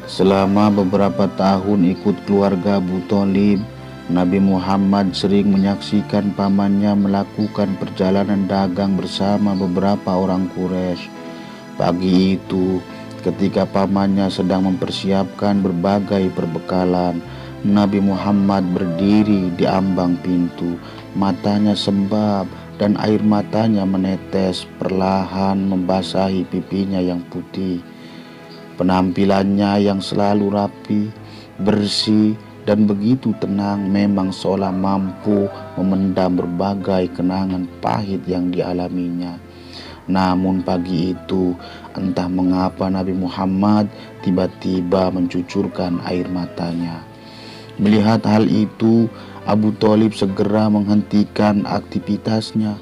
Selama beberapa tahun ikut keluarga Abu Thalib, Nabi Muhammad sering menyaksikan pamannya melakukan perjalanan dagang bersama beberapa orang Quraisy. Pagi itu, ketika pamannya sedang mempersiapkan berbagai perbekalan, Nabi Muhammad berdiri di ambang pintu. Matanya sembab dan air matanya menetes perlahan membasahi pipinya yang putih. Penampilannya yang selalu rapi, bersih, dan begitu tenang memang seolah mampu memendam berbagai kenangan pahit yang dialaminya. Namun pagi itu, entah mengapa Nabi Muhammad tiba-tiba mencucurkan air matanya. Melihat hal itu, Abu Thalib segera menghentikan aktivitasnya.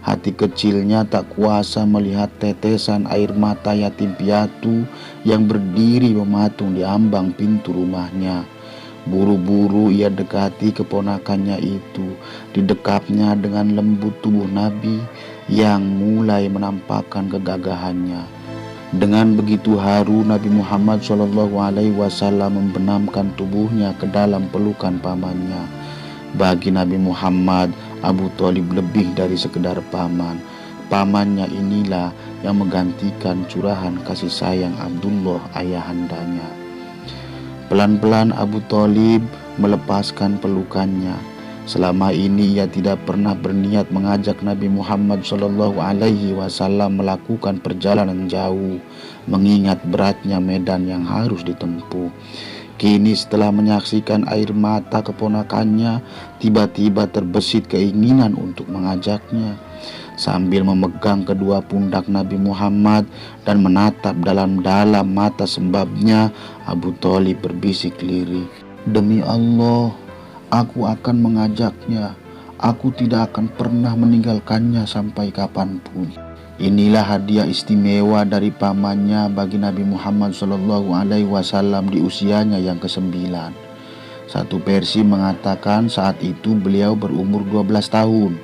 Hati kecilnya tak kuasa melihat tetesan air mata yatim piatu yang berdiri mematung di ambang pintu rumahnya. Buru-buru ia dekati keponakannya itu, didekapnya dengan lembut tubuh Nabi yang mulai menampakkan kegagahannya. Dengan begitu haru, Nabi Muhammad SAW membenamkan tubuhnya ke dalam pelukan pamannya. Bagi Nabi Muhammad, Abu Thalib lebih dari sekedar paman. Pamannya inilah yang menggantikan curahan kasih sayang Abdullah ayahandanya. Pelan-pelan Abu Thalib melepaskan pelukannya. Selama ini ia tidak pernah berniat mengajak Nabi Muhammad SAW melakukan perjalanan jauh, mengingat beratnya medan yang harus ditempuh. Kini setelah menyaksikan air mata keponakannya, tiba-tiba terbesit keinginan untuk mengajaknya. Sambil memegang kedua pundak Nabi Muhammad dan menatap dalam-dalam mata sembabnya, Abu Thalib berbisik lirih, "Demi Allah, aku akan mengajaknya. Aku tidak akan pernah meninggalkannya sampai kapanpun." Inilah hadiah istimewa dari pamannya bagi Nabi Muhammad SAW di usianya yang ke-9. Satu versi mengatakan saat itu beliau berumur 12 tahun.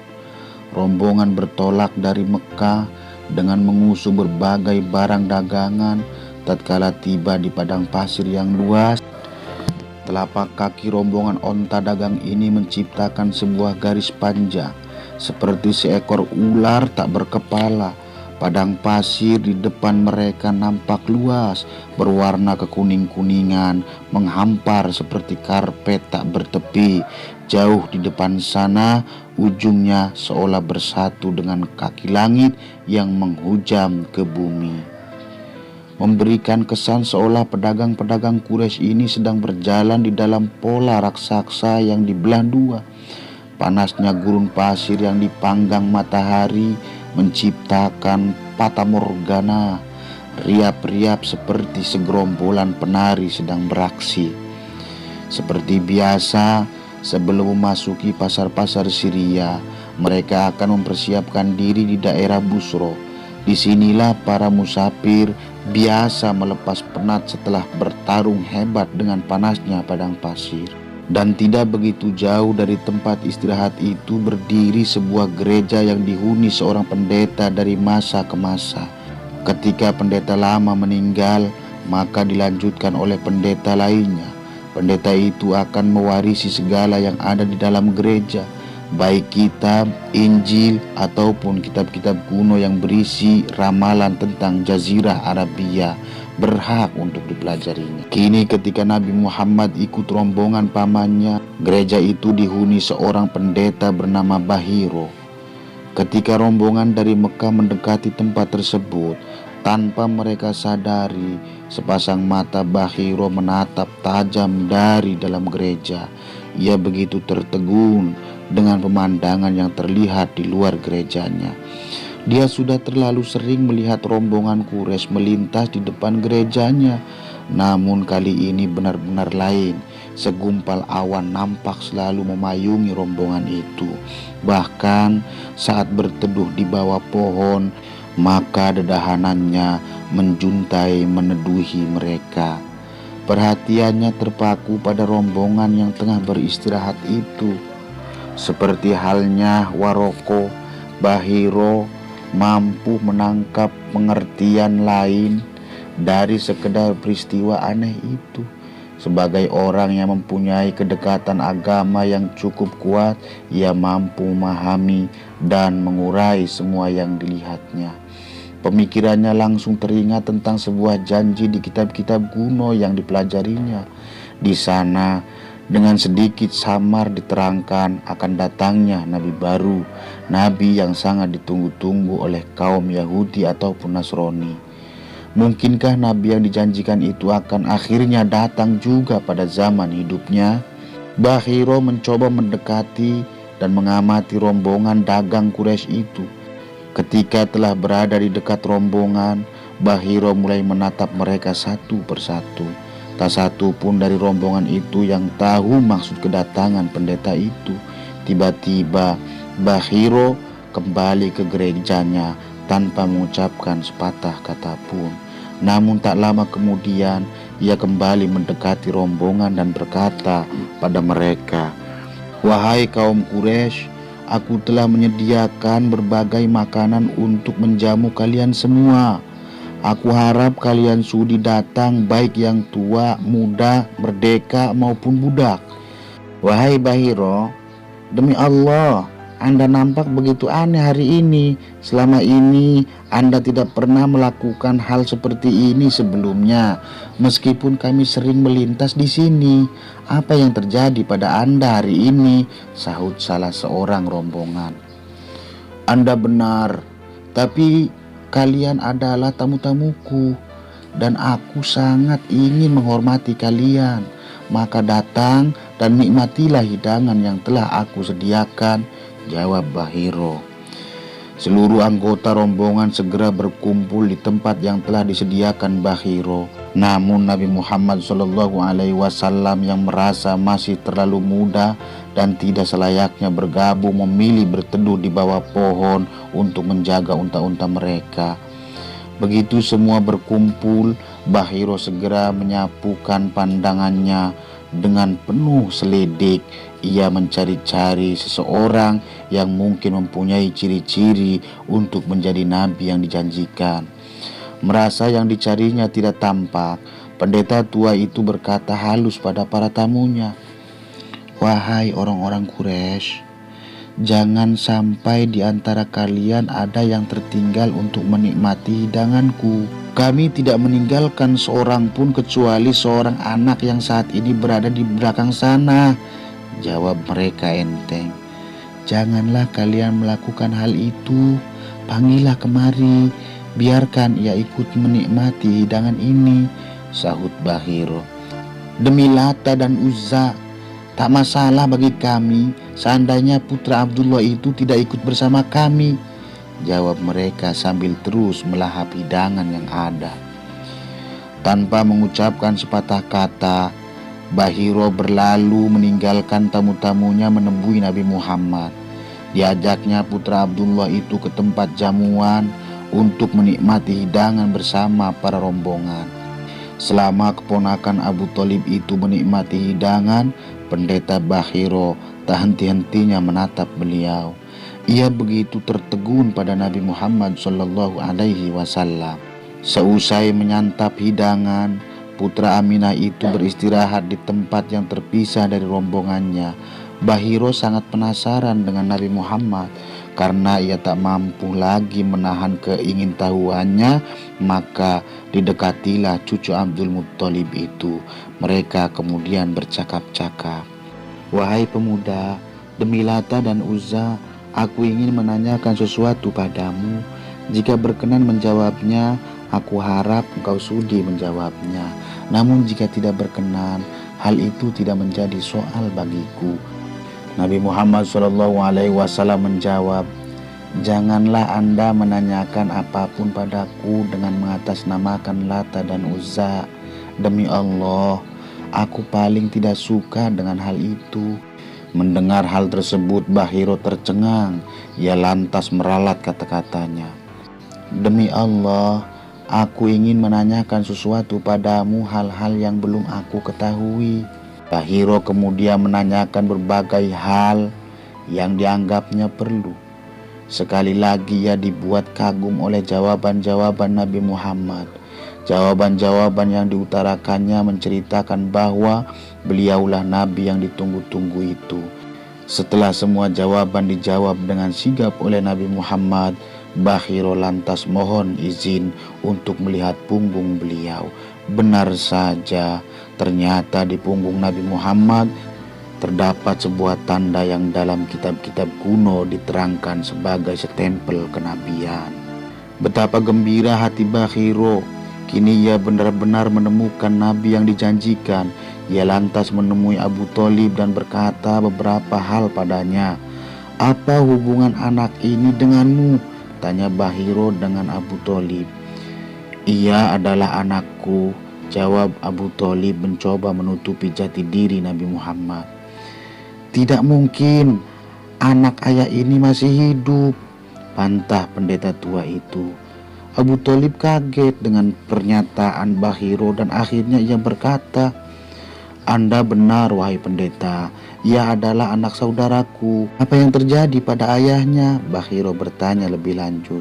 Rombongan bertolak dari Mekah dengan mengusung berbagai barang dagangan. Tatkala tiba di padang pasir yang luas, telapak kaki rombongan onta dagang ini menciptakan sebuah garis panjang seperti seekor ular tak berkepala. Padang pasir di depan mereka nampak luas, berwarna kekuning-kuningan, menghampar seperti karpet tak bertepi. Jauh di depan sana, ujungnya seolah bersatu dengan kaki langit yang menghujam ke bumi, memberikan kesan seolah pedagang-pedagang Quraisy ini sedang berjalan di dalam pola raksasa yang dibelah dua. Panasnya gurun pasir yang dipanggang matahari menciptakan fatamorgana, riap-riap seperti segerombolan penari sedang beraksi. Seperti biasa, sebelum memasuki pasar-pasar Syria, mereka akan mempersiapkan diri di daerah Busro. Disinilah para musafir biasa melepas penat setelah bertarung hebat dengan panasnya padang pasir. Dan tidak begitu jauh dari tempat istirahat itu berdiri sebuah gereja yang dihuni seorang pendeta dari masa ke masa. Ketika pendeta lama meninggal, maka dilanjutkan oleh pendeta lainnya. Pendeta itu akan mewarisi segala yang ada di dalam gereja, baik kitab, Injil, ataupun kitab-kitab kuno yang berisi ramalan tentang Jazirah Arabia, berhak untuk dipelajarinya. Kini ketika Nabi Muhammad ikut rombongan pamannya, gereja itu dihuni seorang pendeta bernama Bahiro. Ketika rombongan dari Mekah mendekati tempat tersebut, tanpa mereka sadari, sepasang mata Bahiro menatap tajam dari dalam gereja. Ia begitu tertegun dengan pemandangan yang terlihat di luar gerejanya. Dia sudah terlalu sering melihat rombongan Quraisy melintas di depan gerejanya. Namun kali ini benar-benar lain. Segumpal awan nampak selalu memayungi rombongan itu. Bahkan saat berteduh di bawah pohon, maka dedahanannya menjuntai meneduhi mereka. Perhatiannya terpaku pada rombongan yang tengah beristirahat itu. Seperti halnya Waroko, Bahiro mampu menangkap pengertian lain dari sekedar peristiwa aneh itu. Sebagai orang yang mempunyai kedekatan agama yang cukup kuat, ia mampu memahami dan mengurai semua yang dilihatnya. Pemikirannya langsung teringat tentang sebuah janji di kitab-kitab kuno yang dipelajarinya. Di sana, dengan sedikit samar diterangkan akan datangnya nabi baru, nabi yang sangat ditunggu-tunggu oleh kaum Yahudi ataupun Nasrani. Mungkinkah nabi yang dijanjikan itu akan akhirnya datang juga pada zaman hidupnya? Bahiro mencoba mendekati dan mengamati rombongan dagang Quraisy itu. Ketika telah berada di dekat rombongan, Bahiro mulai menatap mereka satu persatu. Tak satu pun dari rombongan itu yang tahu maksud kedatangan pendeta itu. Tiba-tiba Bahiro kembali ke gerejanya tanpa mengucapkan sepatah kata pun. Namun tak lama kemudian ia kembali mendekati rombongan dan berkata pada mereka, "Wahai kaum Quraisy, aku telah menyediakan berbagai makanan untuk menjamu kalian semua. Aku harap kalian sudi datang, baik yang tua, muda, merdeka maupun budak." Wahai Bahiro, demi Allah, Anda nampak begitu aneh hari ini. Selama ini Anda tidak pernah melakukan hal seperti ini sebelumnya. Meskipun kami sering melintas di sini, apa yang terjadi pada Anda hari ini? Sahut salah seorang rombongan. Anda benar, tapi kalian adalah tamu-tamuku dan aku sangat ingin menghormati kalian. Maka datang dan nikmatilah hidangan yang telah aku sediakan, jawab Bahiro. Seluruh anggota rombongan segera berkumpul di tempat yang telah disediakan Bahiro. Namun Nabi Muhammad SAW yang merasa masih terlalu muda dan tidak selayaknya bergabung, memilih berteduh di bawah pohon untuk menjaga unta-unta mereka. Begitu semua berkumpul, Bahiro segera menyapukan pandangannya dengan penuh selidik. Ia mencari-cari seseorang yang mungkin mempunyai ciri-ciri untuk menjadi nabi yang dijanjikan. Merasa yang dicarinya tidak tampak, pendeta tua itu berkata halus pada para tamunya, "Wahai orang-orang Quraisy, jangan sampai di antara kalian ada yang tertinggal untuk menikmati hidanganku. Kami tidak meninggalkan seorang pun kecuali seorang anak yang saat ini berada di belakang sana," jawab mereka enteng. "Janganlah kalian melakukan hal itu. Panggillah kemari, biarkan ia ikut menikmati hidangan ini," sahut Bahiro. "Demi Lata dan Uzza, tak masalah bagi kami seandainya putra Abdullah itu tidak ikut bersama kami," jawab mereka sambil terus melahap hidangan yang ada. Tanpa mengucapkan sepatah kata, Bahiro berlalu meninggalkan tamu-tamunya menemui Nabi Muhammad. Diajaknya putra Abdullah itu ke tempat jamuan untuk menikmati hidangan bersama para rombongan. Selama keponakan Abu Thalib itu menikmati hidangan, pendeta Bahiro tak henti-hentinya menatap beliau. Ia begitu tertegun pada Nabi Muhammad SAW. Seusai menyantap hidangan, putra Aminah itu beristirahat di tempat yang terpisah dari rombongannya. Bahiro sangat penasaran dengan Nabi Muhammad. Karena ia tak mampu lagi menahan keingintahuannya, maka didekatilah cucu Abdul Muttalib itu. Mereka kemudian bercakap-cakap. "Wahai pemuda, demi Lata dan Uzza, aku ingin menanyakan sesuatu padamu. Jika berkenan menjawabnya, aku harap engkau sudi menjawabnya. Namun jika tidak berkenan, hal itu tidak menjadi soal bagiku." Nabi Muhammad SAW menjawab, "Janganlah Anda menanyakan apapun padaku dengan mengatasnamakan Lata dan Uzza. Demi Allah, aku paling tidak suka dengan hal itu." Mendengar hal tersebut, Bahiro tercengang. Ia lantas meralat kata-katanya, "Demi Allah, aku ingin menanyakan sesuatu padamu, hal-hal yang belum aku ketahui." Bahiro kemudian menanyakan berbagai hal yang dianggapnya perlu. Sekali lagi ia dibuat kagum oleh jawaban-jawaban Nabi Muhammad. Jawaban-jawaban yang diutarakannya menceritakan bahwa beliaulah nabi yang ditunggu-tunggu itu. Setelah semua jawaban dijawab dengan sigap oleh Nabi Muhammad, Bahiro lantas mohon izin untuk melihat punggung beliau. Benar saja, ternyata di punggung Nabi Muhammad terdapat sebuah tanda yang dalam kitab-kitab kuno diterangkan sebagai stempel kenabian. Betapa gembira hati Bahiro. Kini ia benar-benar menemukan nabi yang dijanjikan. Ia lantas menemui Abu Thalib dan berkata beberapa hal padanya. "Apa hubungan anak ini denganmu?" tanya Bahiro dengan Abu Thalib. "Ia adalah anakku," jawab Abu Thalib mencoba menutupi jati diri Nabi Muhammad. "Tidak mungkin, anak ayah ini masih hidup," bantah pendeta tua itu. Abu Thalib kaget dengan pernyataan Bahiro dan akhirnya ia berkata, "Anda benar wahai pendeta, ia adalah anak saudaraku." "Apa yang terjadi pada ayahnya?" Bahiro bertanya lebih lanjut.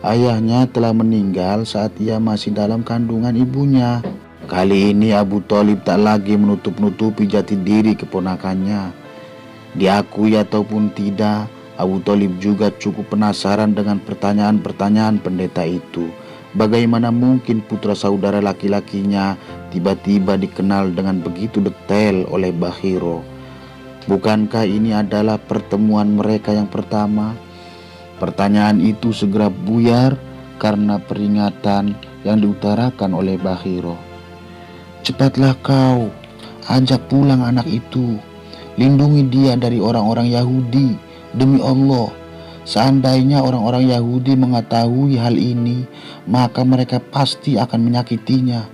"Ayahnya telah meninggal saat ia masih dalam kandungan ibunya." Kali ini Abu Thalib tak lagi menutup-nutupi jati diri keponakannya. Diakui ataupun tidak, Abu Thalib juga cukup penasaran dengan pertanyaan-pertanyaan pendeta itu. Bagaimana mungkin putra saudara laki-lakinya tiba-tiba dikenal dengan begitu detail oleh Bahiro? Bukankah ini adalah pertemuan mereka yang pertama? Pertanyaan itu segera buyar karena peringatan yang diutarakan oleh Bahiro. "Cepatlah kau, ajak pulang anak itu. Lindungi dia dari orang-orang Yahudi. Demi Allah, seandainya orang-orang Yahudi mengetahui hal ini, maka mereka pasti akan menyakitinya.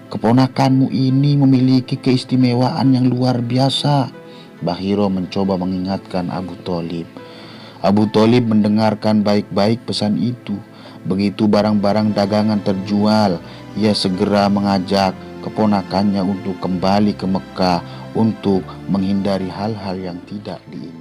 Keponakanmu ini memiliki keistimewaan yang luar biasa." Bahiro mencoba mengingatkan Abu Thalib. Abu Thalib mendengarkan baik-baik pesan itu. Begitu barang-barang dagangan terjual, ia segera mengajak keponakannya untuk kembali ke Mekah untuk menghindari hal-hal yang tidak diinginkan.